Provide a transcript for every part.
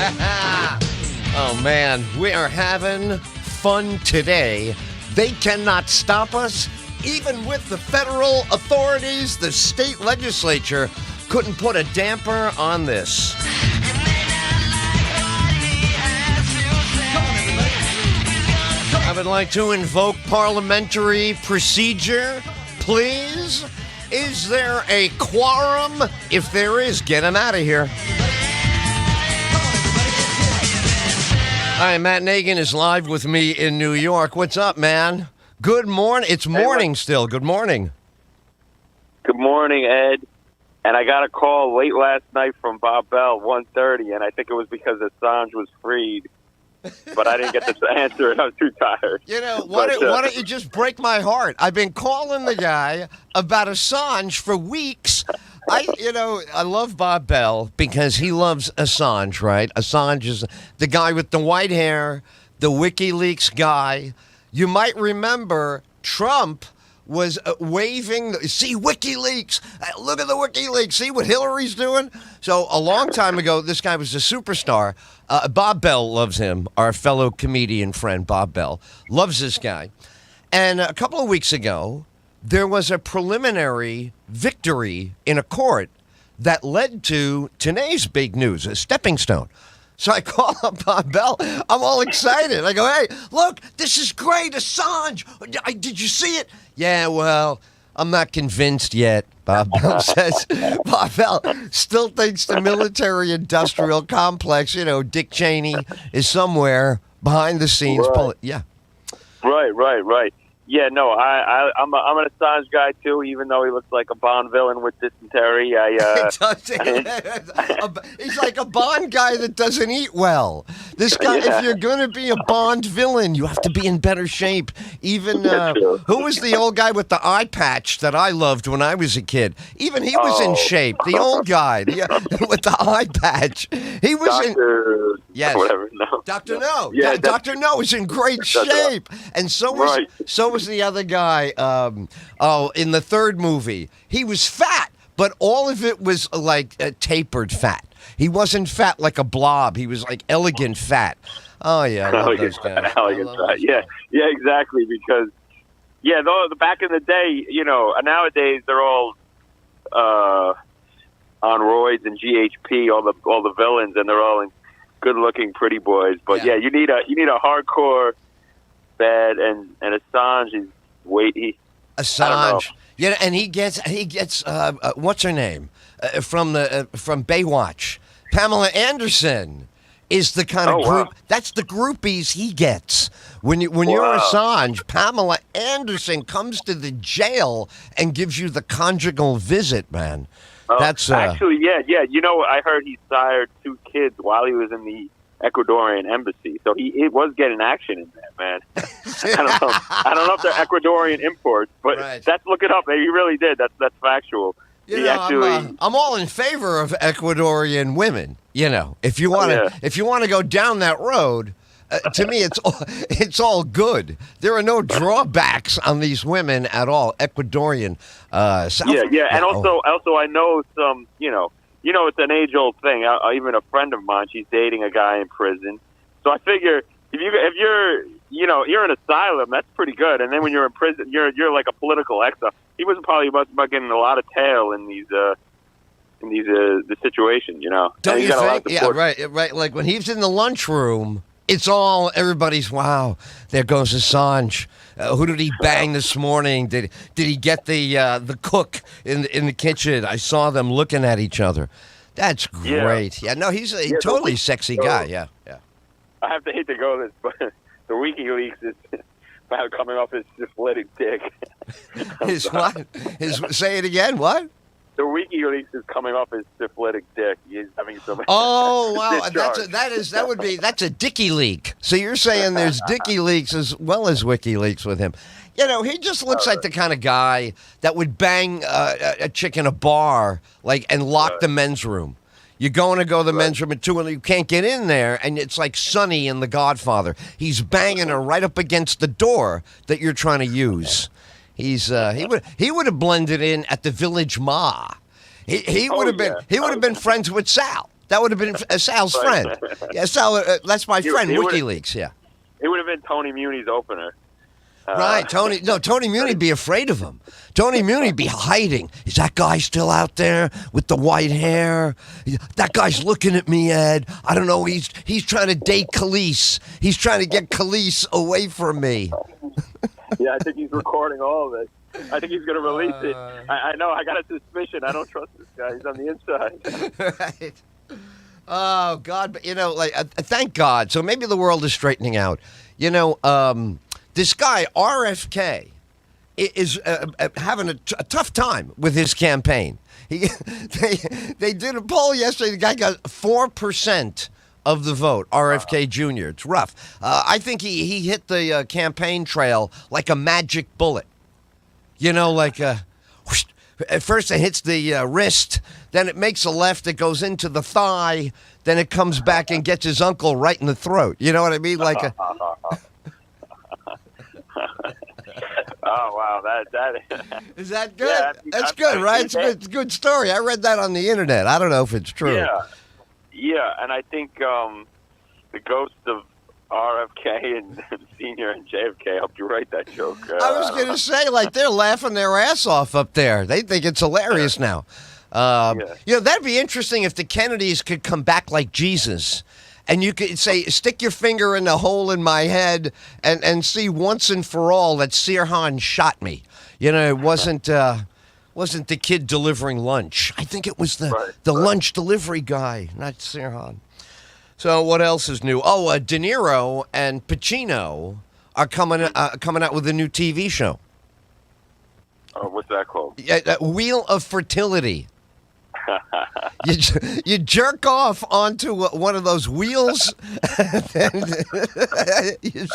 Oh, man, we are having fun today. They cannot stop us. Even with the federal authorities, the state legislature couldn't put a damper on this. I would like to invoke parliamentary procedure, please. Is there a quorum? If there is, get him out of here. Hi, Matt Nagan is live with me in New York. What's up, man? Good morning. It's morning still. Good morning. Good morning, Ed. And I got a call late last night from Bob Bell, 1:30, and I think it was because Assange was freed. But I didn't get to answer it. I was too tired. You know, why don't you just break my heart? I've been calling the guy about Assange for weeks. I love Bob Bell because he loves Assange, right? Assange is the guy with the white hair, the WikiLeaks guy. You might remember Trump was waving, see, WikiLeaks, look at the WikiLeaks, see what Hillary's doing? So a long time ago, this guy was a superstar. Bob Bell loves him, our fellow comedian friend Bob Bell, loves this guy. And a couple of weeks ago, there was a preliminary victory in a court that led to today's big news, a stepping stone. So I call up Bob Bell. I'm all excited. I go, hey, look, this is great, Assange. Did you see it? Yeah, well, I'm not convinced yet, Bob Bell says. Bob Bell still thinks the military-industrial complex, Dick Cheney is somewhere behind the scenes. Right. Yeah. Right. Yeah, no, I'm an Assange guy too. Even though he looks like a Bond villain with dysentery, he's like a Bond guy that doesn't eat well. This guy, if you're going to be a Bond villain, you have to be in better shape. Even who was the old guy with the eye patch that I loved when I was a kid? Even he was in shape. The old guy with the eye patch. He was Dr. Yes. Whatever. No. Dr. No. Yeah, Dr. No is in great shape. And so was the other guy in the third movie. He was fat, but all of it was like tapered fat. He wasn't fat like a blob. He was like elegant fat. Oh, yeah, I love those guys. Elegant fat. Yeah, exactly. Because, the back in the day, nowadays they're all on roids and GHP, all the villains, and they're all in good-looking, pretty boys. But you need a hardcore bad, and Assange is Assange. Yeah, and he gets what's her name from Baywatch? Pamela Anderson is the kind of group. Wow. That's the groupies he gets. When you're Assange, Pamela Anderson comes to the jail and gives you the conjugal visit, man. That's actually, yeah. I heard he sired 2 kids while he was in the Ecuadorian embassy, so he was getting action in that, man. I don't know if they're Ecuadorian imports, but That's look it up. He really did. That's factual. I'm all in favor of Ecuadorian women. If you want to go down that road, to me it's all good. There are no drawbacks on these women at all. Ecuadorian. And also I know some. It's an age-old thing. Even a friend of mine, she's dating a guy in prison. So I figure if you're in asylum, that's pretty good. And then when you're in prison, you're like a political exile. He was probably about getting a lot of tail in these the situation. Don't you think? Yeah, right. Like when he's in the lunchroom, it's all everybody's. Wow, there goes Assange. Who did he bang this morning? Did he get the cook in the kitchen? I saw them looking at each other. That's great. Yeah, no, he's a totally sexy guy. Yeah. I hate to go this, but the WikiLeaks is about coming off his syphilitic dick. His what? Say it again. What? The WikiLeaks is coming off his syphilitic dick. He's having some. Oh wow, that's a Dickie leak. So you're saying there's Dickie leaks as well as WikiLeaks with him? He just looks like the kind of guy that would bang a chick in a bar, and lock the men's room. You're going to go to the men's room at 2 and you can't get in there, and it's like Sonny in The Godfather. He's banging her right up against the door that you're trying to use. He would have blended in at the Village Ma. He would have been friends with Sal. That would have been Sal's friend. Yeah, Sal. That's my friend, WikiLeaks. Yeah. It would have been Tony Muni's opener. Right, Tony. No, Tony Muni'd be afraid of him. Tony Muni'd be hiding. Is that guy still out there with the white hair? That guy's looking at me, Ed. I don't know. He's trying to date Khalees. He's trying to get Khalees away from me. Yeah, I think he's recording all of it. I think he's going to release it. I know. I got a suspicion. I don't trust this guy. He's on the inside. Right. Oh God, but thank God. So maybe the world is straightening out. This guy RFK is having a tough time with his campaign. They did a poll yesterday. The guy got 4% of the vote. RFK Jr. It's rough. I think he hit the campaign trail like a magic bullet. Whoosh. At first it hits the wrist, then it makes a left, it goes into the thigh, then it comes back and gets his uncle right in the throat. You know what I mean? Oh wow, that is that good? Yeah, that's good, right? It's a good story. I read that on the internet. I don't know if it's true. Yeah, and I think the ghost of RFK and Senior and JFK helped you write that joke. I was going to say, they're laughing their ass off up there. They think it's hilarious now. That'd be interesting if the Kennedys could come back like Jesus. And you could say, stick your finger in the hole in my head and see once and for all that Sirhan shot me. It wasn't the kid delivering lunch. I think it was the lunch delivery guy, not Sirhan. So what else is new? Oh, De Niro and Pacino are coming out with a new TV show. Oh, what's that called? Wheel of Fertility. You jerk off onto one of those wheels, and your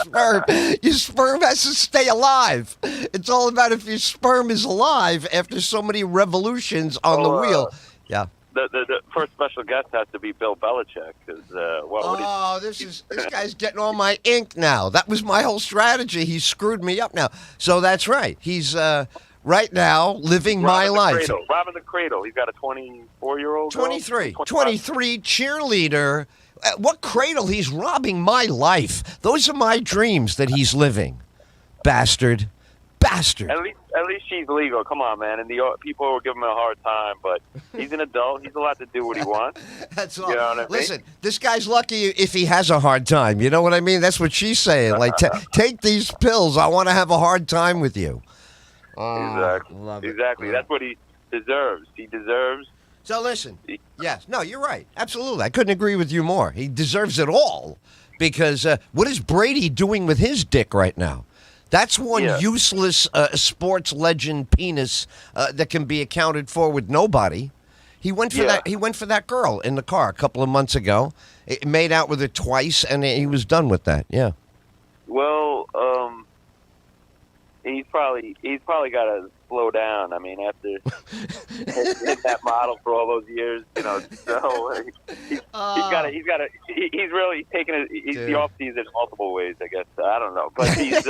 sperm has to stay alive. It's all about if your sperm is alive after so many revolutions on the wheel. Yeah. The first special guest has to be Bill Belichick. This guy's getting all my ink now. That was my whole strategy. He screwed me up now. So that's right. He's right now living my life. Robbing the cradle. He's got a 24-year-old. 23 cheerleader. What cradle? He's robbing my life. Those are my dreams that he's living. Bastard. At least she's legal. Come on, man. And the people will give him a hard time, but he's an adult. He's allowed to do what he wants. That's all. You know what I mean? Listen, this guy's lucky if he has a hard time. You know what I mean? That's what she's saying. Take these pills. I want to have a hard time with you. Exactly. That's what he deserves. So listen. Yes. No, you're right. Absolutely. I couldn't agree with you more. He deserves it all because what is Brady doing with his dick right now? That's one useless sports legend penis that can be accounted for with nobody. He went for that. He went for that girl in the car a couple of months ago. It made out with her twice, and he was done with that. Yeah. Well, he's probably got to slow down. I mean, after hitting that model for all those years, so he's really taking the off season multiple ways. I guess I don't know, but he's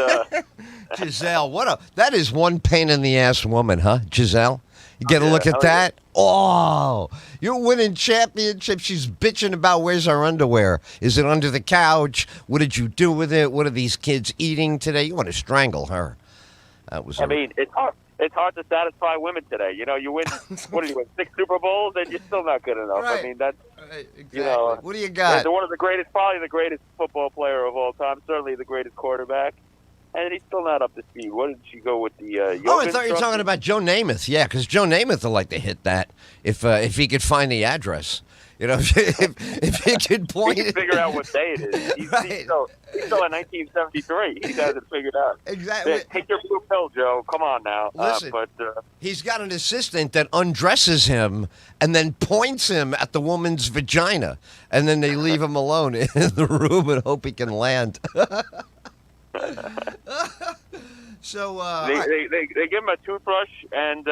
Giselle. That is one pain in the ass woman, huh, Giselle? You get a look at that. Oh, you're winning championships. She's bitching about where's her underwear. Is it under the couch? What did you do with it? What are these kids eating today? You want to strangle her. It's hard. It's hard to satisfy women today. You win. What do you win? 6 Super Bowls, and you're still not good enough. Right. I mean, that's exactly. What do you got? They're one of the greatest, probably the greatest football player of all time. Certainly the greatest quarterback, and he's still not up to speed. What did she go with the? Yoga I thought you were talking about Joe Namath. Yeah, because Joe Namath would like to hit that if he could find the address. If he could point, he can figure out what day it is. He's still in 1973. He hasn't figured out. Exactly. Take your blue pill, Joe. Come on now. Listen, he's got an assistant that undresses him and then points him at the woman's vagina, and then they leave him alone in the room and hope he can land. So they give him a toothbrush and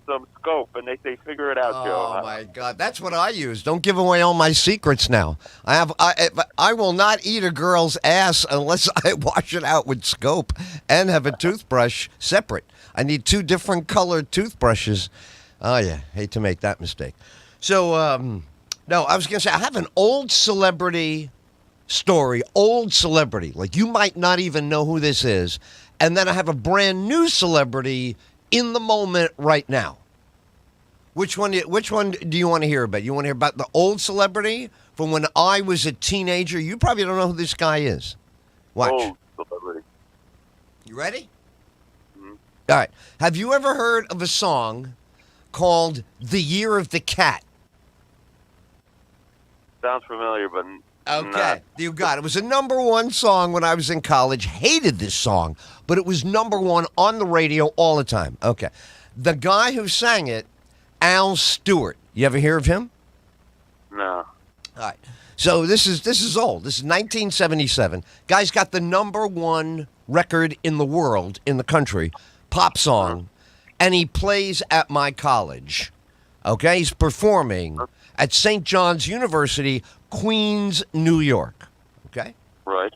some scope, and they say figure it out, Joe. Oh my God, that's what I use. Don't give away all my secrets now. I will not eat a girl's ass unless I wash it out with scope and have a toothbrush separate. I need 2 different colored toothbrushes. Oh yeah, hate to make that mistake. So No, I was going to say, I have an old celebrity story, old celebrity. Like, you might not even know who this is. And then I have a brand new celebrity in the moment right now. Which one do you want to hear about? You want to hear about the old celebrity from when I was a teenager? You probably don't know who this guy is. Watch. Old celebrity. You ready? Mm-hmm. All right. Have you ever heard of a song called The Year of the Cat? Sounds familiar, but Okay, not. you got it. It was a number one song when I was in college. Hated this song, but it was number one on the radio all the time. Okay. The guy who sang it, Al Stewart. You ever hear of him? No. All right. So this is old. This is 1977. Guy's got the number one record in the world, in the country, pop song, and he plays at my college. Okay? He's performing at St. John's University, Queens, New York. Okay? Right.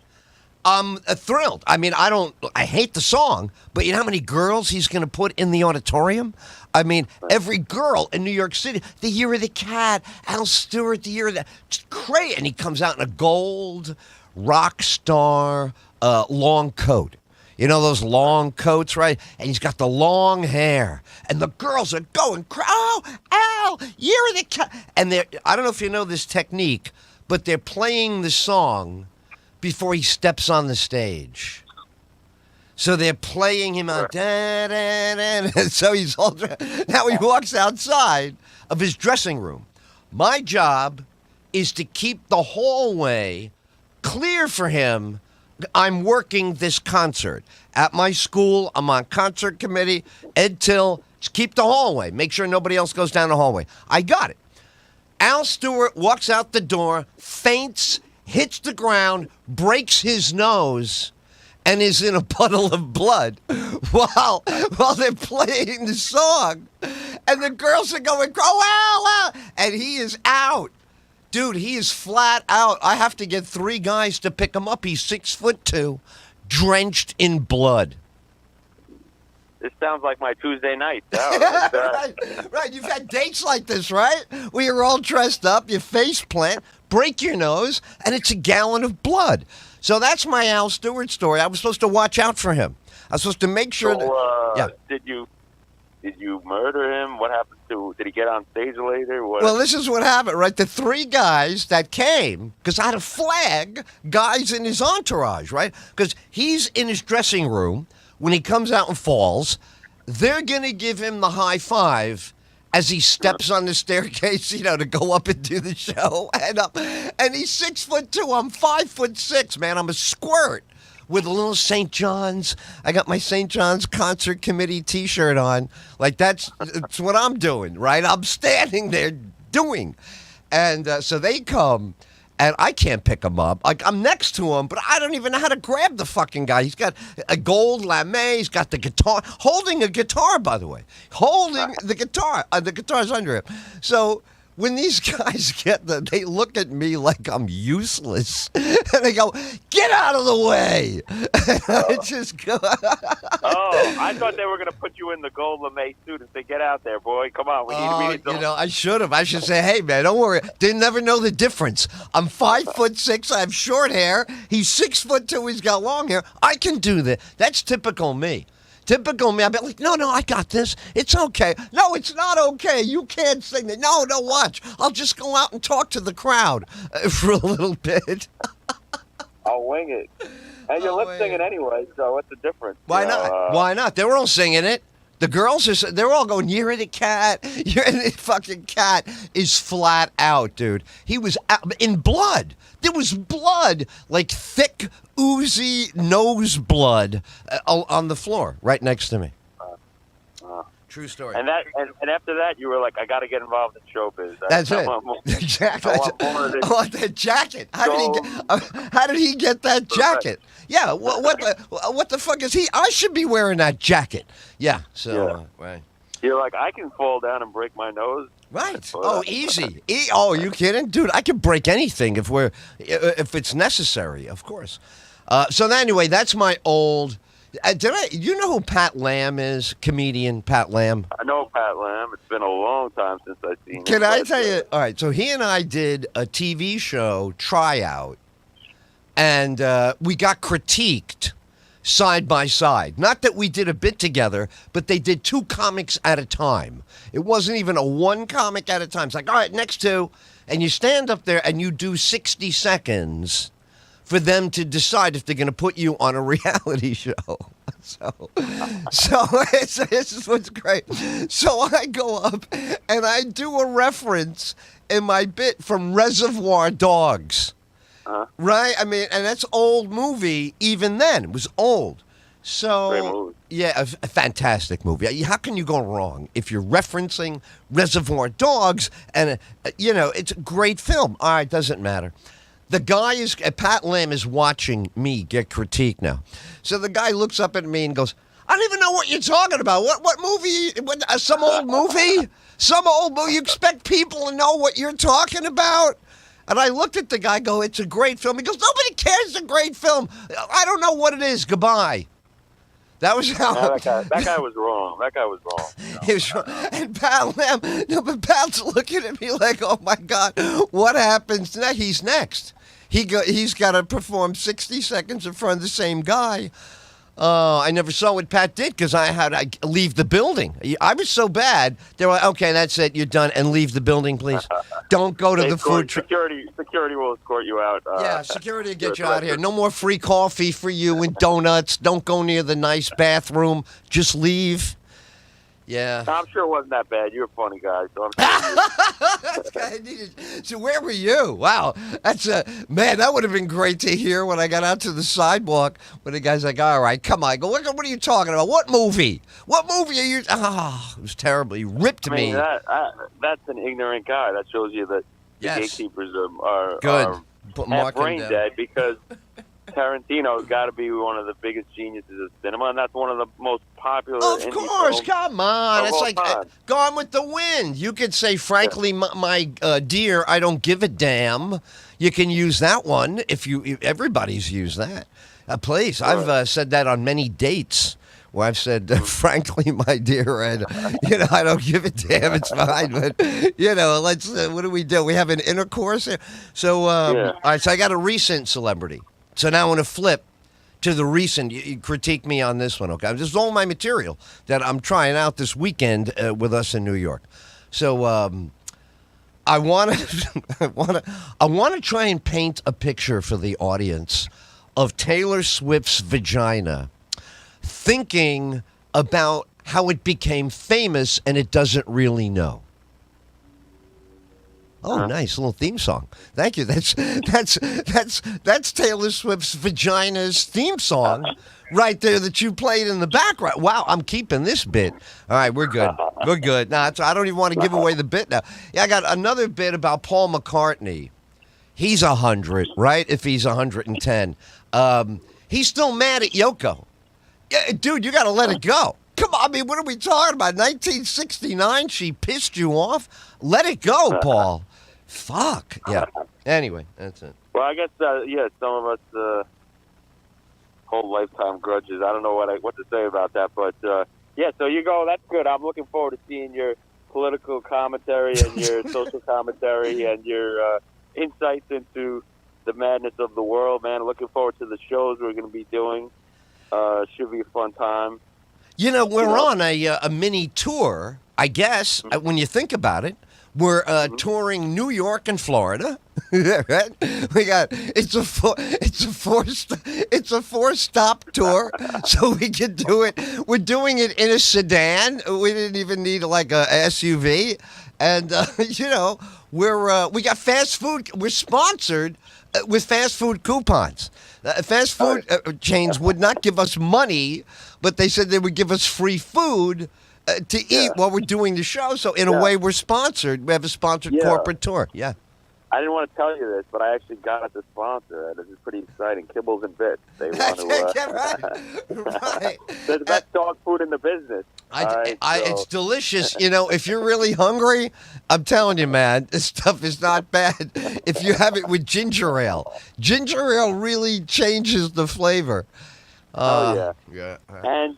I'm thrilled. I mean, I hate the song, but you know how many girls he's going to put in the auditorium? I mean, every girl in New York City, the Year of the Cat, Al Stewart, the Year of the... Just crazy. And he comes out in a gold rock star long coat. You know those long coats, right? And he's got the long hair. And the girls are going, oh, Al, Year of the Cat. And I don't know if you know this technique, but they're playing the song before he steps on the stage. So they're playing him out. Da, da, da, da. So he's all now he walks outside of his dressing room. My job is to keep the hallway clear for him. I'm working this concert. At my school, I'm on concert committee. Ed Tyll, just keep the hallway. Make sure nobody else goes down the hallway. I got it. Al Stewart walks out the door, faints, hits the ground, breaks his nose, and is in a puddle of blood while they're playing the song. And the girls are going, oh, Al, Al. And he is out. Dude, he is flat out. I have to get 3 guys to pick him up. He's 6'2", drenched in blood. This sounds like my Tuesday night. Right. You've had dates like this, right? Where you're all dressed up, you face plant, break your nose, and it's a gallon of blood. So that's my Al Stewart story. I was supposed to watch out for him. I was supposed to make sure that... Did you murder him? What happened to... Did he get on stage later? What? Well, this is what happened, right? The 3 guys that came, because I had to flag guys in his entourage, right? Because he's in his dressing room. When he comes out and falls, they're going to give him the high five as he steps on the staircase, to go up and do the show. And he's 6'2". I'm 5'6", man. I'm a squirt with a little St. John's. I got my St. John's concert committee T-shirt on. Like, that's what I'm doing, right? I'm standing there doing. And so they come. And I can't pick him up. Like, I'm next to him, but I don't even know how to grab the fucking guy. He's got a gold lame. He's got the guitar. Holding a guitar, by the way. Holding the guitar. The guitar's under him. So when these guys they look at me like I'm useless. And they go, get out of the way. And I just go. Oh, I thought they were going to put you in the gold lame suit and say, get out there, boy. Come on. We need I should have. I should say, hey, man, don't worry. They never know the difference. I'm 5'6". I have short hair. He's 6'2". He's got long hair. I can do that. That's typical me. Typical me. I'd be like, no, I got this. It's okay. No, it's not okay. You can't sing that. No, watch. I'll just go out and talk to the crowd for a little bit. I'll wing it. And you're lip singing anyway, so what's the difference? Why not? Why not? They were all singing it. The girls they're all going, Year of the Cat. Year of the fucking Cat is flat out, dude. He was in blood. There was blood, like thick, oozy nose blood on the floor right next to me. True story. And after that, you were like, I got to get involved in showbiz. That's it. Exactly. I want that jacket. How did he get that jacket? Yeah. What the fuck is he? I should be wearing that jacket. Yeah. So right. You're like, I can fall down and break my nose. Right. Oh, easy. Oh, are you kidding, dude? I can break anything if it's necessary, of course. So anyway, that's my old You know who Pat Lamb is? Comedian Pat Lamb. I know Pat Lamb. It's been a long time since I've seen him. Can I tell you? All right, so he and I did a TV show tryout, and we got critiqued side by side. Not that we did a bit together, but they did 2 comics at a time. It wasn't even a 1 comic at a time. It's like, all right, next 2, and you stand up there and you do 60 seconds for them to decide if they're going to put you on a reality show. So this is what's great. So I go up and I do a reference in my bit from Reservoir Dogs. Right? I mean, and that's old movie even then. It was old. So, Great movie. yeah, a fantastic movie. How can you go wrong if you're referencing Reservoir Dogs and, it's a great film. All right, doesn't matter. The guy Pat Lamb is watching me get critiqued now. So the guy looks up at me and goes, I don't even know what you're talking about. What movie? Some old movie? Some old movie? You expect people to know what you're talking about? And I looked at the guy, go, it's a great film. He goes, nobody cares it's a great film. I don't know what it is. Goodbye. That was how. No, that guy was wrong. That guy was wrong. He was wrong. And Pat Lamb, but Pat's looking at me like, oh my God, what happens next? He's next. He's got to perform 60 seconds in front of the same guy. I never saw what Pat did because I had to leave the building. I was so bad. They were like, okay, that's it. You're done. And leave the building, please. Don't go to the food truck. Security will escort you out. Yeah, security will get you out of here. No more free coffee for you and donuts. Don't go near the nice bathroom. Just leave. Yeah. I'm sure it wasn't that bad. You're a funny guy, so I'm sure. So where were you? Wow. Man, that would have been great to hear when I got out to the sidewalk when the guy's like, all right, come on. I go, what are you talking about? What movie? What movie are you? It was terrible. He ripped me. That's an ignorant guy. That shows you that the gatekeepers are Mark brain dead because Tarantino's got to be one of the biggest geniuses of cinema, and that's one of the most popular. Of course, come on. It's like Gone with the Wind. You could say, frankly, my dear, I don't give a damn. You can use that one if everybody's used that. Please, sure. I've said that on many dates where I've said, frankly, my dear, and I don't give a damn. It's fine, but let's. What do we do? We have an intercourse here. So, all right. So I got a recent celebrity. So now I want to flip to the recent. You critique me on this one, okay? This is all my material that I'm trying out this weekend with us in New York. So I want to try and paint a picture for the audience of Taylor Swift's vagina, thinking about how it became famous and it doesn't really know. Oh, nice little theme song. Thank you. That's Taylor Swift's Vagina's theme song right there that you played in the background. Wow, I'm keeping this bit. All right, we're good. We're good. No, I don't even want to give away the bit now. Yeah, I got another bit about Paul McCartney. He's 100, right? If he's 110. He's still mad at Yoko. Yeah, dude, you got to let it go. Come on, I mean, what are we talking about? 1969, she pissed you off? Let it go, Paul. Fuck. Yeah. Anyway, that's it. Well, I guess, some of us hold lifetime grudges. I don't know what to say about that, but, so you go. That's good. I'm looking forward to seeing your political commentary and your social commentary and your insights into the madness of the world, man. Looking forward to the shows we're going to be doing. Should be a fun time. We're on a mini tour, I guess, when you think about it. We're touring New York and Florida. Right? It's a four-stop tour, so we can do it. We're doing it in a sedan. We didn't even need like a SUV, and we got fast food. We're sponsored with fast food coupons. Fast food chains would not give us money, but they said they would give us free food to eat while we're doing the show. So in a way, we're sponsored. We have a sponsored corporate tour. Yeah. I didn't want to tell you this, but I actually got the sponsor. This is pretty exciting. Kibbles and Bits. They want to. Right. They're the best dog food in the business. It's delicious. If you're really hungry, I'm telling you, man, this stuff is not bad. If you have it with ginger ale really changes the flavor. Oh yeah. Yeah. And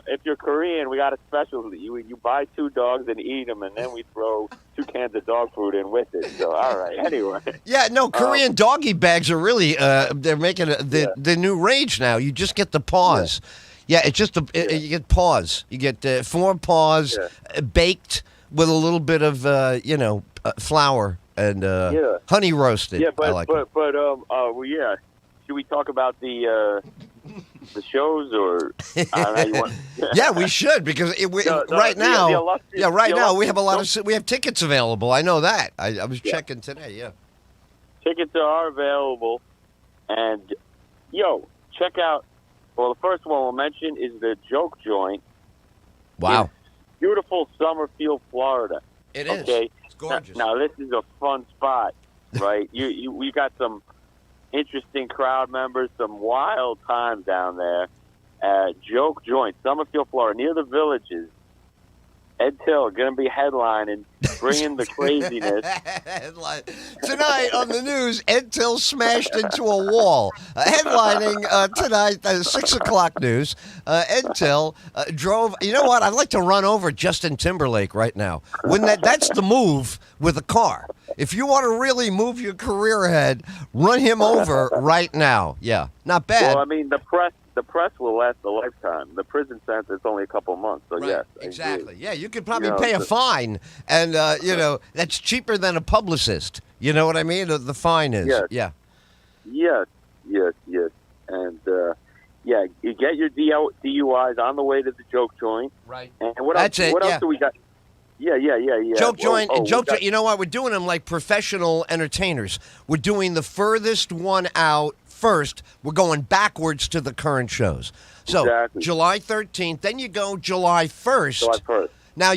if you're Korean, we got a special. You buy 2 dogs and eat them, and then we throw 2 cans of dog food in with it. So all right. Anyway. Yeah, no, Korean doggy bags are really they're making Yeah. the new rage now. You just get the paws. Yeah, it's just you get paws. You get 4 paws baked with a little bit of flour and honey roasted. Yeah, I but like but but well, yeah. Should we talk about the shows or I don't know, you want? Yeah, we should because right now, we have a lot of we have tickets available. I know that. I was checking today. Yeah, Tickets are available, and check out. Well, the first one we'll mention is the Joke Joint. Wow, in beautiful Summerfield, Florida. it is. Okay, It's gorgeous. Now this is a fun spot, right? We got some interesting crowd members, some wild times down there at Joke Joint, Summerfield, Florida, near the Villages. Ed Tyll going to be headlining, bringing the craziness. Tonight on the news, Ed Tyll smashed into a wall. Headlining tonight, 6 o'clock news. Ed Tyll drove. You know what? I'd like to run over Justin Timberlake right now. That's the move with a car. If you want to really move your career ahead, run him over right now. Yeah, not bad. Well, I mean, the press will last a lifetime. The prison sentence is only a couple months. So right. yes, exactly. Yeah, you could probably pay a fine, and that's cheaper than a publicist. You know what I mean? The fine is. Yes. Yeah. Yes. And you get your DUIs on the way to the Joke Joint. Right. And what That's else? it. What else do we got? Yeah. Joke Joint. You know what? We're doing them like professional entertainers. We're doing the furthest one out first. We're going backwards to the current shows. So exactly. July 13th, then you go July 1st. July 1st. Now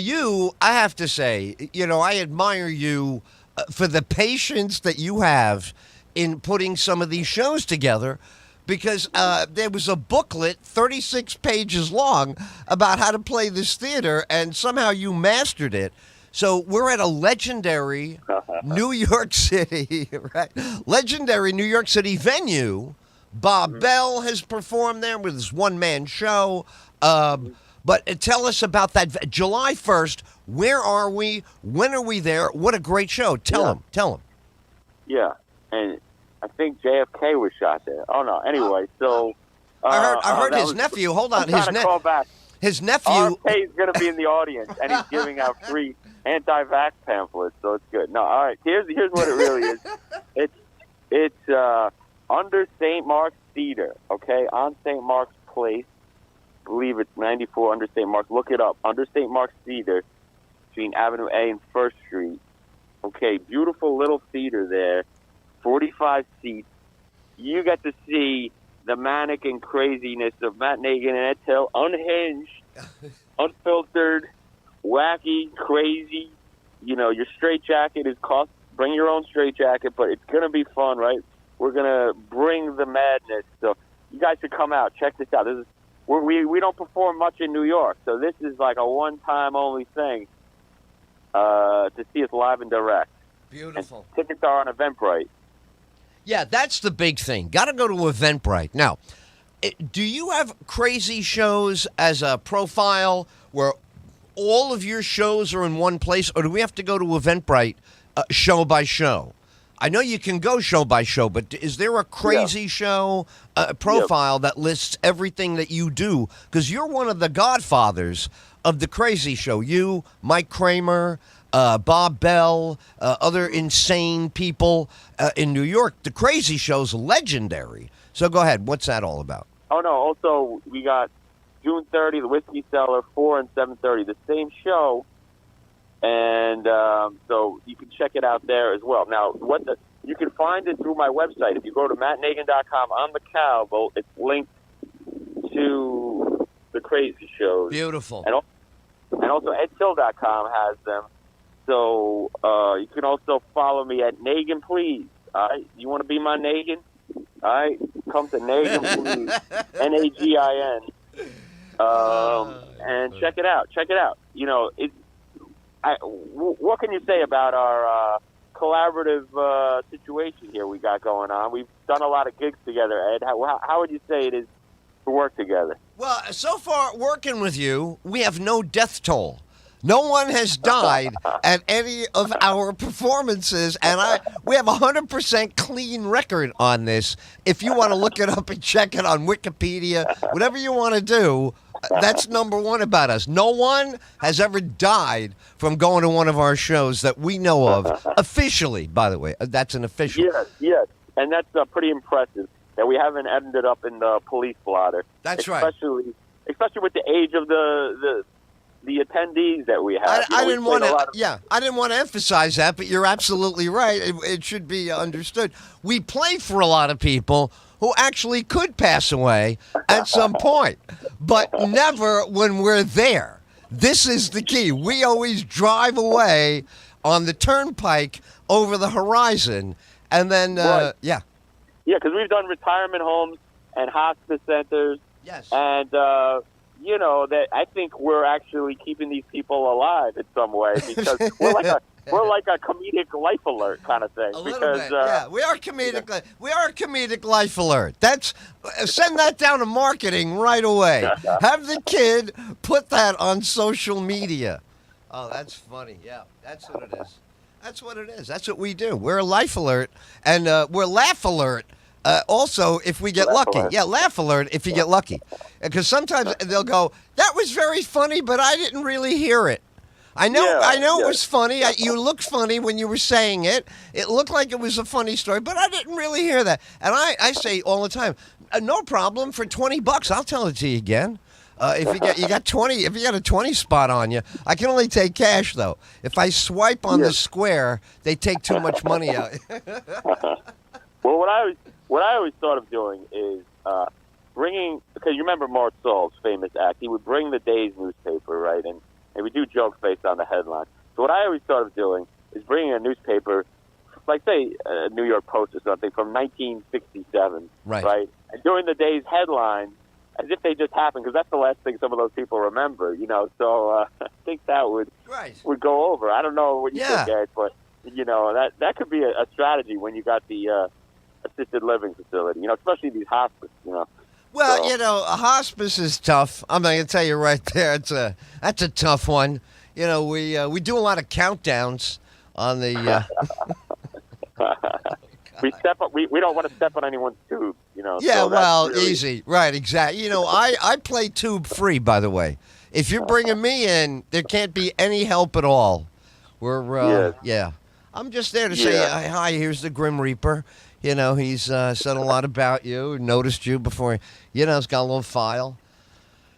I have to say, I admire you for the patience that you have in putting some of these shows together. Because there was a booklet, 36 pages long, about how to play this theater, and somehow you mastered it. So we're at a legendary New York City, right? Legendary New York City venue. Bob Bell has performed there with his one-man show. But tell us about that. July 1st, where are we? When are we there? What a great show. Tell him. Yeah, and I think JFK was shot there. Oh, no. Anyway, so... I heard his nephew. Hold on. Call back. His nephew... RK is going to be in the audience, and he's giving out free anti-vax pamphlets, so it's good. No, all right. Here's what it really is. It's under St. Mark's Theater, okay? On St. Mark's Place. I believe it's 94 under St. Mark's. Look it up. Under St. Mark's Theater, between Avenue A and 1st Street. Okay, beautiful little theater there. 45 seats. You get to see the manic and craziness of Matt Nagan and Ed Tyll, unhinged, unfiltered, wacky, crazy. Your straitjacket is cost. Bring your own straitjacket, but it's going to be fun, right? We're going to bring the madness. So you guys should come out. Check this out. We don't perform much in New York, so this is like a one-time only thing to see us live and direct. Beautiful. And tickets are on Eventbrite. Yeah, that's the big thing. Got to go to Eventbrite. Now, do you have crazy shows as a profile where all of your shows are in one place, or do we have to go to Eventbrite show by show? I know you can go show by show, but is there a crazy show profile that lists everything that you do? Because you're one of the godfathers of the crazy show. You, Mike Kramer, Bob Bell, other insane people in New York. The crazy show's legendary. So go ahead. What's that all about? Oh, no. Also, we got June 30, the Whiskey Cellar, 4 and 7:30, the same show. And so you can check it out there as well. Now, you can find it through my website. If you go to mattnagan.com on the Calvo, it's linked to the crazy shows. Beautiful. And also edtill.com has them. So you can also follow me at Nagan Please. All right? You want to be my Nagan? All right? Come to Nagan Please. Nagin. And check it out. Check it out. What can you say about our collaborative situation here we got going on? We've done a lot of gigs together, Ed. How would you say it is to work together. Well, so far working with you, we have no death toll. No one has died at any of our performances, and we have a 100% clean record on this. If you want to look it up and check it on Wikipedia, whatever you want to do, that's number one about us. No one has ever died from going to one of our shows that we know of, officially, by the way. That's an official. Yes, and that's pretty impressive that we haven't ended up in the police blotter. That's especially with the age of the attendees that we have. I didn't want to emphasize that, but you're absolutely right. It should be understood. We play for a lot of people who actually could pass away at some point, but never when we're there. This is the key. We always drive away on the turnpike over the horizon, and then, right. Yeah, because we've done retirement homes and hospice centers. Yes. And, that I think we're actually keeping these people alive in some way because we're like a comedic life alert kind of thing. A little bit, yeah. We are comedic. We are a comedic life alert. Send that down to marketing right away. Have the kid put that on social media. Oh, that's funny. Yeah, that's what it is. That's what it is. That's what we do. We're a life alert, and we're laugh alert. Also, if we get lucky. Yeah, laugh alert if you get lucky. Because sometimes they'll go, that was very funny, but I didn't really hear it. I know it was funny. You looked funny when you were saying it. It looked like it was a funny story, but I didn't really hear that. And I say all the time, no problem, for $20, I'll tell it to you again. If you got 20, if you got a 20 spot on you, I can only take cash though. If I swipe on the square, they take too much money out. Well, what I always thought of doing is bringing, because you remember Mort Saul's famous act, he would bring the day's newspaper, right, and we do jokes based on the headline. So what I always thought of doing is bringing a newspaper, like say New York Post or something from 1967, right, and doing the day's headlines as if they just happened, because that's the last thing some of those people remember, So I think that would go over. I don't know what you think, Ed, but that could be a strategy when you got the assisted living facility, especially these hospice, Well, a hospice is tough. I'm going to tell you right there, that's a tough one. We do a lot of countdowns on the. We don't want to step on anyone's tube, Yeah, so well, really easy, right? Exactly. I play tube free, by the way. If you're bringing me in, there can't be any help at all. Yeah. I'm just there to say hi. Here's the Grim Reaper. He's said a lot about you, noticed you before. He's got a little file.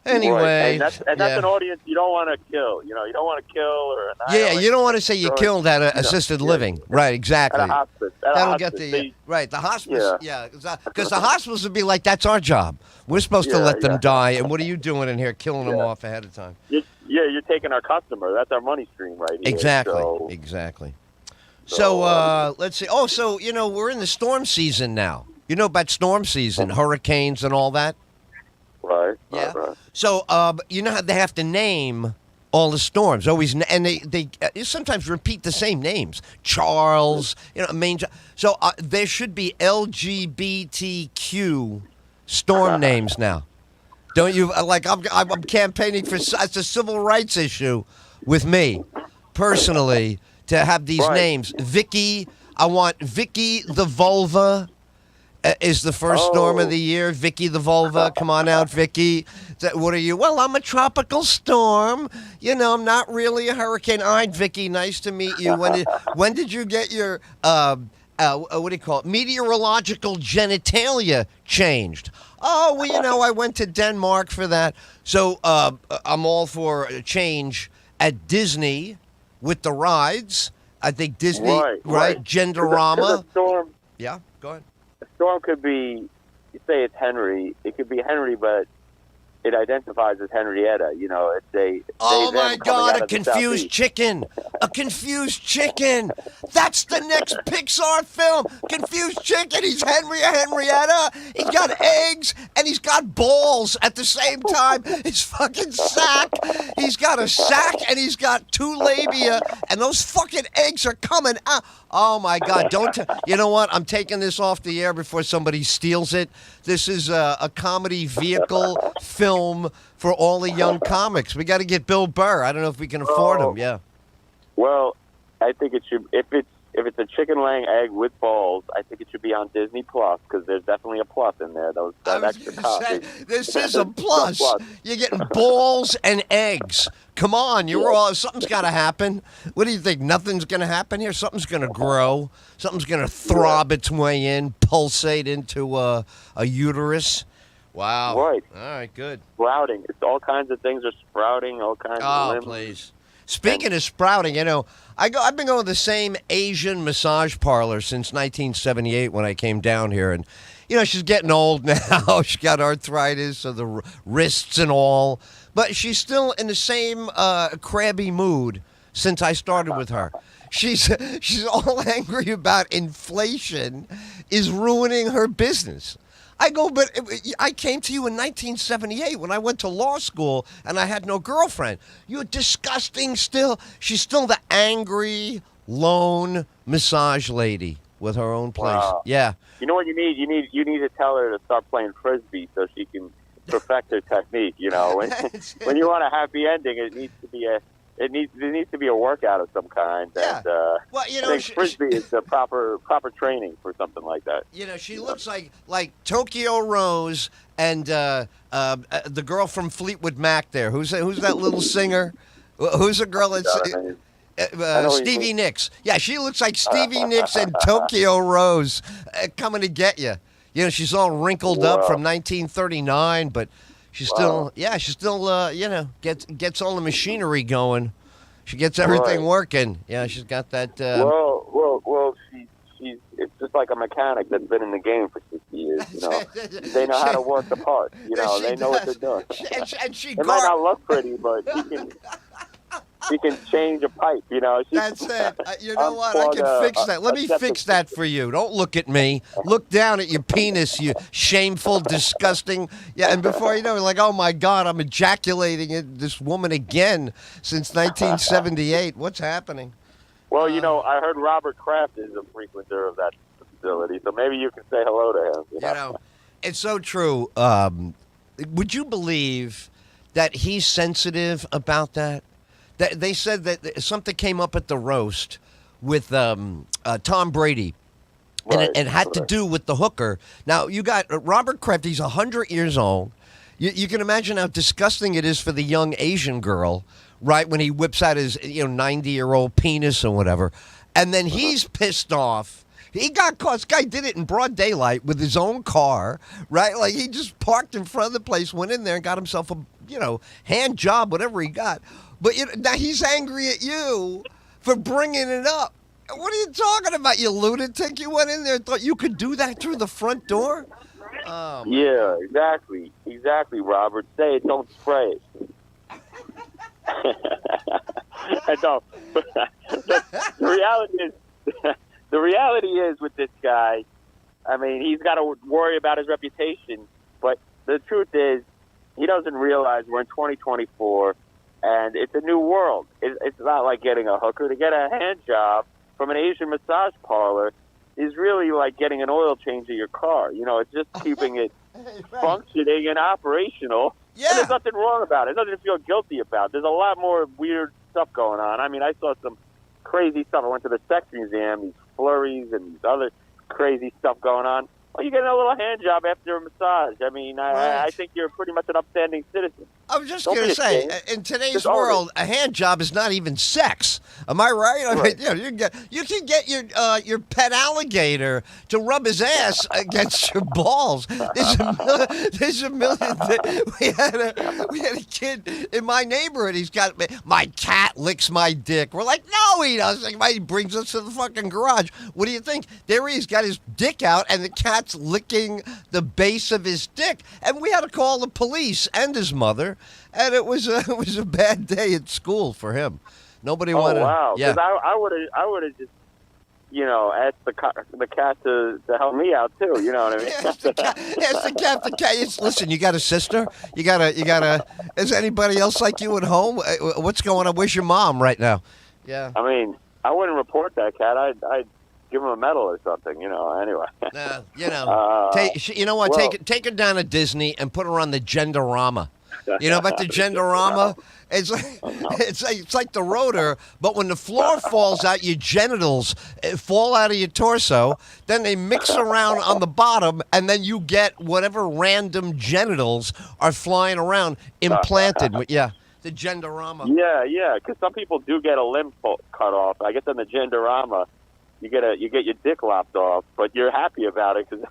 Anyway, right. and that's an audience you don't want to kill. You don't want to kill or annihilate. Yeah, you don't want to say you killed at assisted living. Right, exactly. At a hospice. That'll get the hospice. Yeah, because the hospice would be like, that's our job. We're supposed to let them die, and what are you doing in here, killing them off ahead of time? You're taking our customer. That's our money stream right here. Exactly. So let's see. Oh, so we're in the storm season now. You know about storm season, hurricanes and all that. Right. Yeah. Right. So how they have to name all the storms always, and they sometimes repeat the same names. Charles, So there should be LGBTQ storm names now. Don't you like? I'm campaigning for. It's a civil rights issue with me personally to have these names. Vicky, I want Vicky the Vulva. Is the first storm of the year. Vicky the Vulva. Come on out, Vicky. What are you? Well, I'm a tropical storm. I'm not really a hurricane. All right, Vicky, nice to meet you. When did you get your, what do you call it, meteorological genitalia changed? Oh, well, I went to Denmark for that. So I'm all for a change at Disney with the rides. I think Disney, right? Genderama. Yeah, go ahead. Storm could be, you say it's Henry. It could be Henry, but it identifies as Henrietta. It's oh my God, a confused chicken. A confused chicken. That's the next Pixar film. Confused chicken. He's Henrietta. He's got eggs and he's got balls at the same time. His fucking sack. He's got a sack and he's got two labia, and those fucking eggs are coming out. Oh my God! You know what? I'm taking this off the air before somebody steals it. This is a comedy vehicle film for all the young comics. We got to get Bill Burr. I don't know if we can afford him. Yeah. Well, I think it should. If it's a chicken laying egg with balls, I think it should be on Disney Plus because there's definitely a plus in there. That extra copy. This is a plus. You're getting balls and eggs. Come on, something's got to happen. What do you think? Nothing's going to happen here. Something's going to grow. Something's going to throb its way in, pulsate into a uterus. Wow. Right. All right. Good. Sprouting. It's all kinds of things are sprouting. All kinds of limbs. Oh, please. Speaking of sprouting, I've been going to the same Asian massage parlor since 1978 when I came down here, and she's getting old now. She's got arthritis of the wrists and all, but she's still in the same crabby mood since I started with her. She's all angry about inflation is ruining her business. I go, but I came to you in 1978 when I went to law school and I had no girlfriend. You're disgusting still. She's still the angry, lone massage lady with her own place. Wow. Yeah. You know what you need? You need to tell her to start playing Frisbee so she can perfect her technique. When you want a happy ending, there needs to be a workout of some kind. Yeah. And, well, I think Frisbee is the proper training for something like that. She looks like Tokyo Rose and the girl from Fleetwood Mac there. Who's that little singer? Who's the girl that's Stevie Nicks? Yeah, she looks like Stevie Nicks and Tokyo Rose coming to get you. She's all wrinkled up from 1939, but she's still gets all the machinery going. She gets everything working. Yeah, she's got that. It's just like a mechanic that's been in the game for 60 years. They know how to work the parts. They know what they're doing. It might not look pretty, but she can change a pipe. That's it. You know what? I can fix that. Let me fix that for you. Don't look at me. Look down at your penis, you shameful, disgusting. Yeah, and before you know it, like, oh my God, I'm ejaculating at this woman again since 1978. What's happening? Well, I heard Robert Kraft is a frequenter of that facility, so maybe you can say hello to him. It's so true. Would you believe that he's sensitive about that? They said that something came up at the roast with Tom Brady, and it had to do with the hooker. Now, you got Robert Kraft. He's 100 years old. You can imagine how disgusting it is for the young Asian girl, right, when he whips out his 90-year-old penis or whatever. And then he's pissed off. He got caught. This guy did it in broad daylight with his own car, right? Like, he just parked in front of the place, went in there and got himself a, hand job, whatever he got. But now he's angry at you for bringing it up. What are you talking about, you lunatic? You went in there and thought you could do that through the front door? Oh, yeah, exactly. Exactly, Robert. Say it, don't spray it. I don't. The reality is with this guy, I mean, he's got to worry about his reputation. But the truth is, he doesn't realize we're in 2024. And it's a new world. It's not like getting a hooker. To get a hand job from an Asian massage parlor is really like getting an oil change of your car. It's just keeping it functioning and operational. Yeah. And there's nothing wrong about it. There's nothing to feel guilty about. There's a lot more weird stuff going on. I mean, I saw some crazy stuff. I went to the sex museum, these flurries and other crazy stuff going on. Well, you're getting a little hand job after a massage. I mean, I think you're pretty much an upstanding citizen. I was just going to say, in today's world, a hand job is not even sex. Am I right? I mean, you can get your pet alligator to rub his ass against your balls. There's a million. We had a kid in my neighborhood. He's got, my cat licks my dick. We're like, no, he doesn't. He brings us to the fucking garage. What do you think? There he's got his dick out, and the cat's licking the base of his dick. And we had to call the police and his mother. And it was a bad day at school for him. Nobody Oh wanted. wow! Yeah. Because I would have just asked the cat to help me out too. You know what I mean? Ask the cat. Ask the cat. The cat. Listen, you got a sister. You got a. You got a. Is anybody else like you at home? What's going on? Where's your mom right now? Yeah. I mean, I wouldn't report that cat. I'd give him a medal or something. Anyway. You know what? Well, Take her down to Disney and put her on the Genderama. You know about the Genderama? It's like the rotor, but when the floor falls out, your genitals fall out of your torso. Then they mix around on the bottom, and then you get whatever random genitals are flying around implanted. Yeah, the Genderama. Yeah. Because some people do get a limb cut off. I guess in the Genderama, you get your dick lopped off, but you're happy about it because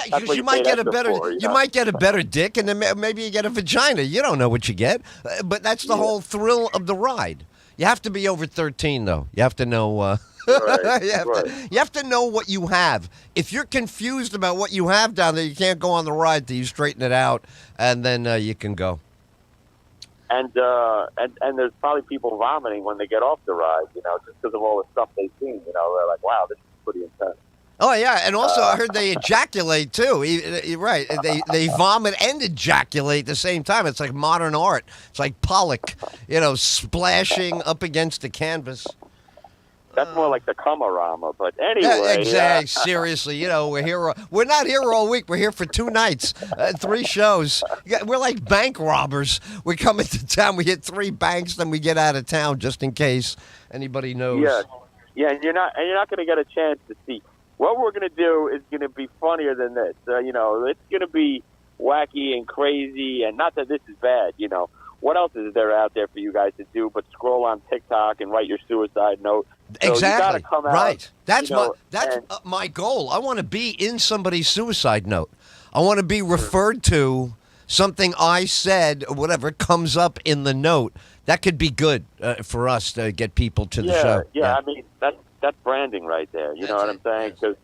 because you might get a better might get a better dick, and then maybe you get a vagina. You don't know what you get, but that's the whole thrill of the ride. You have to be over 13, though. You have to know. You have to know what you have. If you're confused about what you have down there, you can't go on the ride till you straighten it out, and then you can go. And there's probably people vomiting when they get off the ride, just because of all the stuff they've seen. They're like, wow, this is pretty intense. Oh yeah, and also I heard they ejaculate too. You're right, they vomit and ejaculate at the same time. It's like modern art. It's like Pollock, splashing up against the canvas. That's more like the Kumarama, but anyway. Yeah, exactly. Seriously, we're here. We're not here all week. We're here for 2 nights, 3 shows. We're like bank robbers. We come into town, we hit 3 banks, then we get out of town just in case anybody knows. Yeah, and you're not going to get a chance to see. What we're going to do is going to be funnier than this. It's going to be wacky and crazy, and not that this is bad. What else is there out there for you guys to do but scroll on TikTok and write your suicide note? So exactly. You gotta come out, right. That's my goal. I want to be in somebody's suicide note. I want to be referred to. Something I said or whatever comes up in the note. That could be good for us to get people to the show. Yeah. I mean, that's branding right there. You know what I'm saying? Because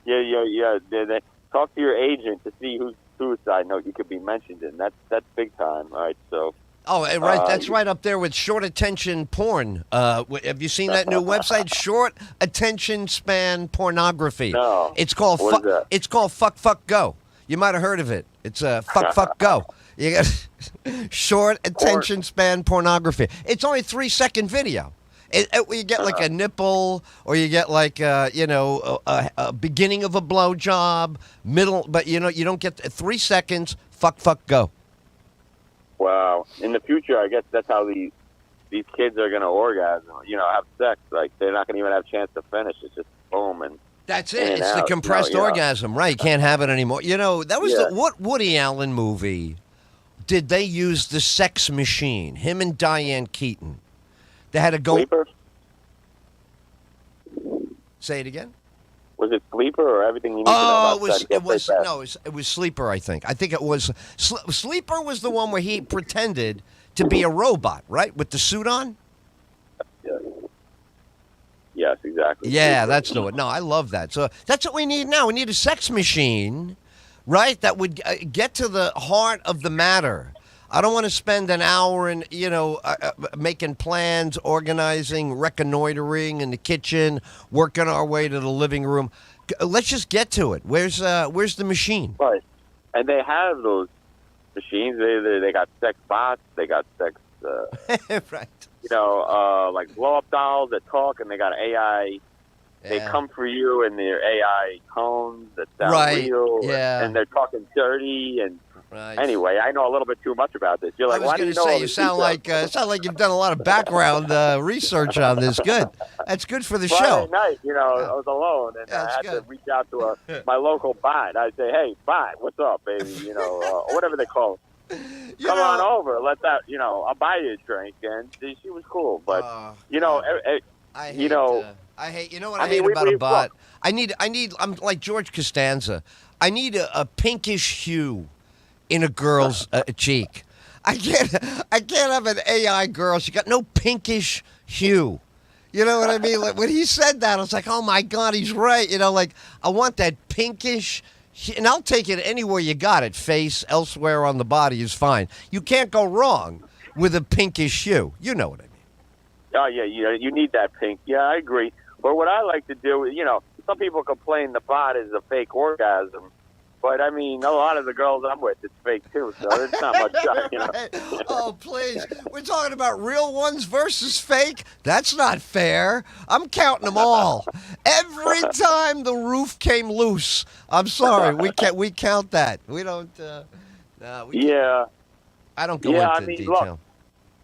they talk to your agent to see whose suicide note you could be mentioned in. That's big time. All right, so. Oh, right. That's right up there with short attention porn. Have you seen that new website? Short attention span pornography. No. It's called It's called Fuck Go. You might have heard of it. It's Fuck Go. You got short attention span pornography. It's only a 3-second video. You get like a nipple, or you get like a beginning of a blowjob, middle, but you don't get 3 seconds. Fuck Go. Wow. In the future, I guess that's how these kids are going to orgasm, have sex. Like, they're not going to even have a chance to finish. It's just boom and that's it. It's the compressed orgasm, right? You can't have it anymore. That was what Woody Allen movie did they use the sex machine? Him and Diane Keaton. They had to go. Sleeper? Say it again. Was it Sleeper or Everything You Need to Know About Sex? It was Sleeper, I think. I think it was Sleeper was the one where he pretended to be a robot, right? With the suit on? Yes, exactly. Yeah, that's the one. No, I love that. So that's what we need now. We need a sex machine, right, that would get to the heart of the matter. I don't want to spend an hour in, making plans, organizing, reconnoitering in the kitchen, working our way to the living room. Let's just get to it. Where's the machine? Right, and they have those machines. They got sex bots. They got sex. Right. Like blow-up dolls that talk, and they got AI. Yeah. They come for you in their AI tones that sound real, and they're talking dirty and. Right. Anyway, I know a little bit too much about this. You're like, why do you know? You sound like you've done a lot of background research on this. Good. That's good for the show. Friday night, I was alone and I had to reach out to my local bot. I'd say, "Hey, bot, what's up, baby?" Or whatever they call it. Come on over. Let's out. I'll buy you a drink. And she was cool, but I hate. I hate. You know what I hate about a bot? I'm like George Costanza. I need a pinkish hue in a girl's cheek. I can't have an AI girl. She got no pinkish hue. You know what I mean? Like when he said that, I was like, oh my God, he's right. I want that pinkish, and I'll take it anywhere you got it. Face, elsewhere on the body is fine. You can't go wrong with a pinkish hue. You know what I mean? Oh yeah, you need that pink. Yeah, I agree. But what I like to do is, some people complain the bot is a fake orgasm, but I mean, a lot of the girls I'm with, it's fake too. So it's not much. Oh please, we're talking about real ones versus fake. That's not fair. I'm counting them all. Every time the roof came loose, I'm sorry, we count that. We don't. No, yeah. I don't go into detail.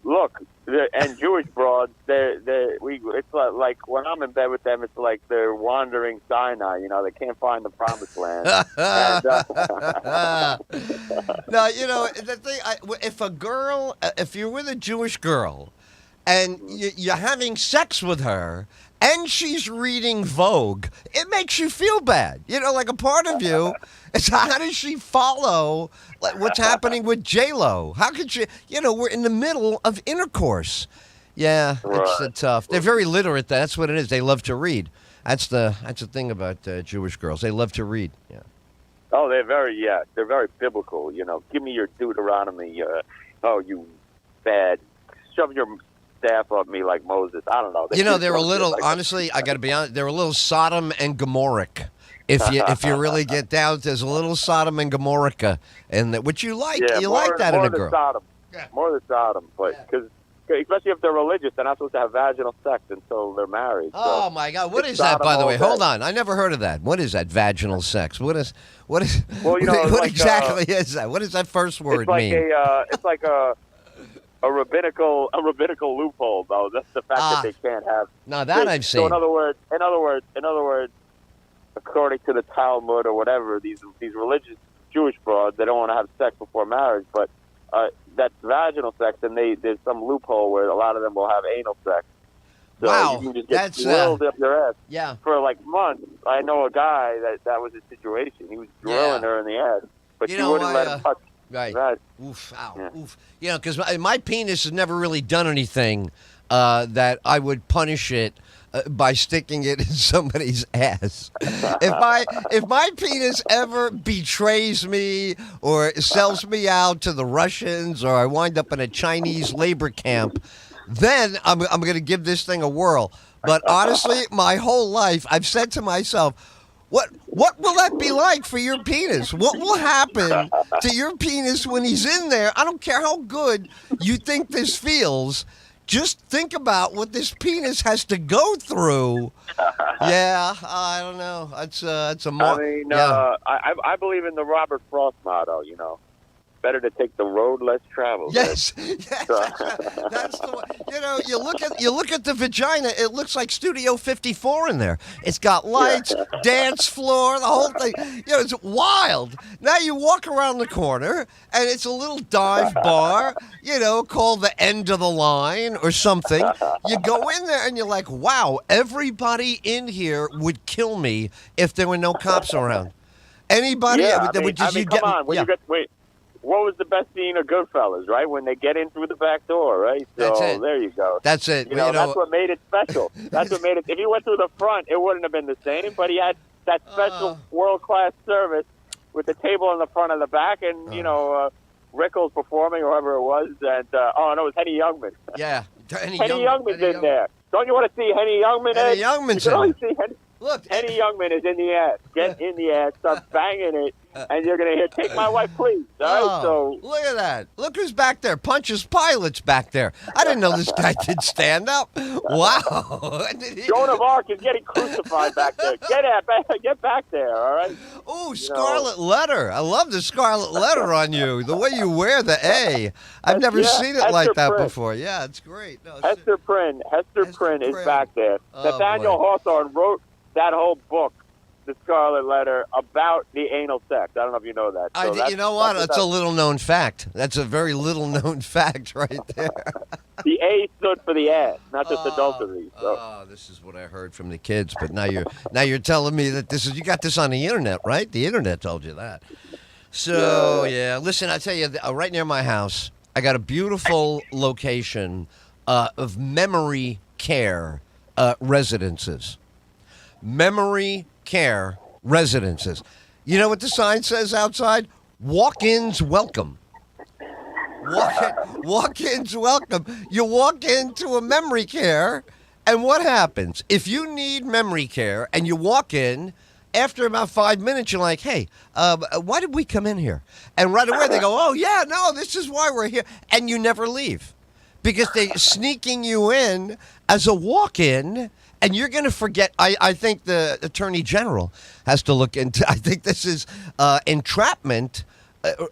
Look, and Jewish broads, it's like when I'm in bed with them, it's like they're wandering Sinai. They can't find the promised land. No, the thing. If you're with a Jewish girl, and you're having sex with her, and she's reading Vogue, it makes you feel bad. Like a part of you. It's how does she follow what's happening with J-Lo? How could she? We're in the middle of intercourse. Yeah, it's tough. They're very literate. That's what it is. They love to read. That's the thing about Jewish girls. They love to read. Yeah. Oh, they're very biblical. Give me your Deuteronomy. You bad. Shove your staff up me like Moses. I don't know. They're a little. Honestly, I got to be honest. They're a little Sodom and Gomorrah. If you really get down, there's a little Sodom and Gomorrah, and which you like. Yeah, you like that in a girl. Sodom. Yeah. More than Sodom, but because especially if they're religious, they're not supposed to have vaginal sex until they're married. Oh my God, what is that? By the way, hold on, I never heard of that. What is that? Vaginal sex? What is? Well, what exactly is that? What does that first word mean? It's like a rabbinical loophole, though. That's the fact that they can't have. Now that I've seen. So in other words. According to the Talmud or whatever, these religious Jewish broads, they don't want to have sex before marriage, but that's vaginal sex, and there's some loophole where a lot of them will have anal sex. So wow, you can just get drilled up your ass. Yeah. For like months. I know a guy that was his situation. He was drilling her in the ass, but she wouldn't let him touch. Right. Oof. Ow. Yeah. Oof. Because my penis has never really done anything that I would punish it by sticking it in somebody's ass. If my penis ever betrays me or sells me out to the Russians or I wind up in a Chinese labor camp, then I'm going to give this thing a whirl. But honestly, my whole life, I've said to myself, what will that be like for your penis? What will happen to your penis when he's in there? I don't care how good you think this feels. Just think about what this penis has to go through. Yeah, I don't know. It's a more. I believe in the Robert Frost motto. Better to take the road less traveled. Yes, that's the one. You look at the vagina. It looks like Studio 54 in there. It's got lights, dance floor, the whole thing. It's wild. Now you walk around the corner, and it's a little dive bar. Called the End of the Line or something. You go in there, and you're like, wow, everybody in here would kill me if there were no cops around. Anybody? Come on. Wait. What was the best scene of Goodfellas, right? When they get in through the back door, right? So that's it. There you go. That's it. That's what made it special. That's what made it. If he went through the front, it wouldn't have been the same. But he had that special world-class service with the table in the front and the back, and Rickles performing, or whoever it was, and it was Henny Youngman. Yeah, Henny Youngman's in there. Don't you want to see Henny Youngman? Henny Youngman's in there. Look, Henny Youngman is in the ass. Get in the ass, start banging it, and you're going to hear, take my wife, please. All right, so look at that. Look who's back there. Pontius Pilate's back there. I didn't know this guy did stand up. Wow. Joan of Arc is getting crucified back there. Get back there, all right? Ooh, Scarlet Letter. I love the Scarlet Letter on you. The way you wear the A. I've never seen it like that before. Yeah, it's great. No, Hester Prynne is back there. Nathaniel Hawthorne wrote that whole book, The Scarlet Letter, about the anal sex. I don't know if you know that. So you know what? That's a little-known fact. That's a very little-known fact right there. The A stood for the ass, not just adultery. So. This is what I heard from the kids. But now you're telling me that you got this on the internet, right? The internet told you that. So yeah, listen, I tell you, right near my house, I got a beautiful location of memory care residences. Memory care residences. You know what the sign says outside? Walk-ins welcome. Walk-ins welcome. You walk into a memory care, and what happens? If you need memory care and you walk in, after about 5 minutes, you're like, hey, why did we come in here? And right away they go, oh, yeah, no, this is why we're here. And you never leave because they're sneaking you in as a walk-in. And you're going to forget. I think the Attorney General has to look into. I think this is entrapment.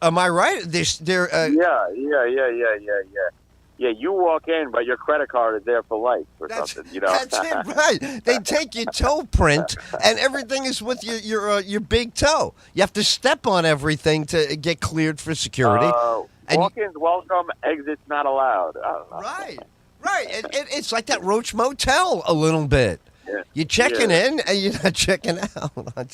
Am I right? Yeah, you walk in, but your credit card is there for life or something. That's it, right? They take your toe print, and everything is with your big toe. You have to step on everything to get cleared for security. Walk-ins welcome, exits not allowed. Right. It's like that Roach Motel a little bit. Yeah. You're checking in and you're not checking out.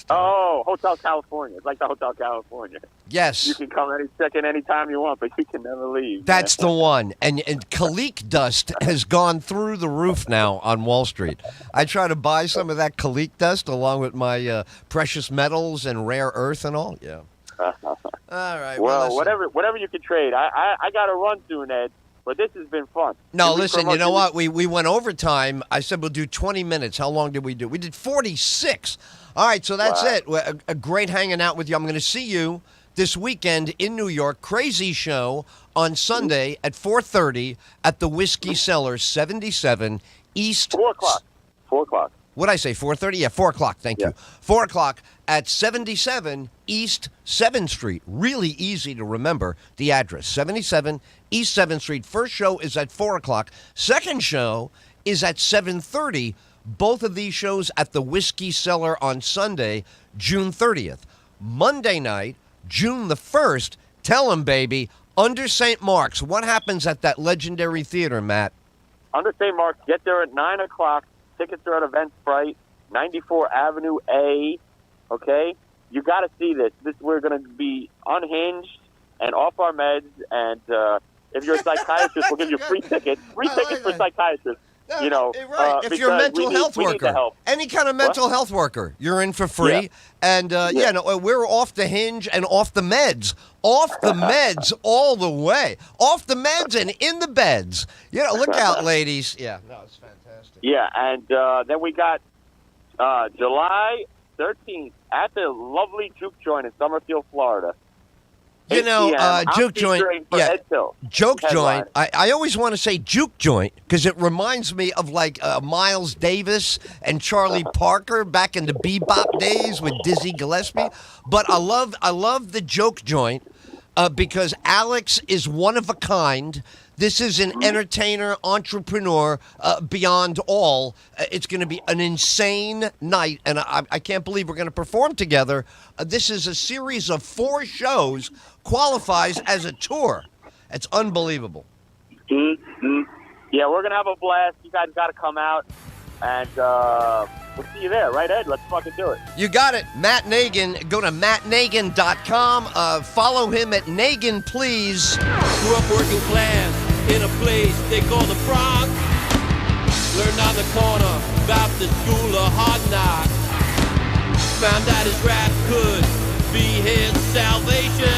Hotel California. It's like the Hotel California. Yes. You can come check in anytime you want, but you can never leave. That's the one. And Kalik dust has gone through the roof now on Wall Street. I try to buy some of that Kalik dust along with my precious metals and rare earth and all. Yeah. All right. Well, whatever you can trade. I got to run soon, Ed. But this has been fun. No, listen, you know what? We went overtime. I said we'll do 20 minutes. How long did we do? We did 46. All right, so that's it. A great hanging out with you. I'm going to see you this weekend in New York. Crazy show on Sunday at 4:30 at the Whiskey Cellar, 77 East. 4 o'clock. 4 o'clock. What'd I say, 4:30? Yeah, 4 o'clock. Thank you. 4 o'clock at 77 East 7th Street. Really easy to remember the address, 77 East 7th Street. First show is at 4 o'clock. Second show is at 7:30. Both of these shows at the Whiskey Cellar on Sunday, June 30th. Monday night, June the 1st, tell them, baby, under St. Mark's. What happens at that legendary theater, Matt? Under St. Mark's, get there at 9 o'clock. Tickets are at Eventbrite, 94 Avenue A. Okay? You got to see this. We're going to be unhinged and off our meds. And if you're a psychiatrist, we'll give you free tickets. Free tickets for psychiatrists. Right. If you're a mental health worker, any kind of mental health worker, you're in for free. Yeah. And we're off the hinge and off the meds. Off the meds all the way. Off the meds and in the beds. Look out, ladies. Yeah, no, it's fantastic. Yeah, and then we got July 13th at the lovely Juke Joint in Summerfield, Florida. Juke Joint. Yeah, Joke Joint. Headline. I always want to say Juke Joint because it reminds me of like Miles Davis and Charlie Parker back in the bebop days with Dizzy Gillespie. But I love the Joke Joint because Alex is one of a kind. This is an entertainer, entrepreneur, beyond all. It's going to be an insane night, and I can't believe we're going to perform together. This is a series of 4 shows, qualifies as a tour. It's unbelievable. Mm-hmm. Yeah, we're going to have a blast. You guys got to come out, and we'll see you there, right, Ed? Let's fucking do it. You got it. Matt Nagan. Go to mattnagan.com. Follow him at Nagan, please. Grew up working class in a place they call the Bronx. Learned on the corner about the school of hard knocks. Found out his rap could be his salvation.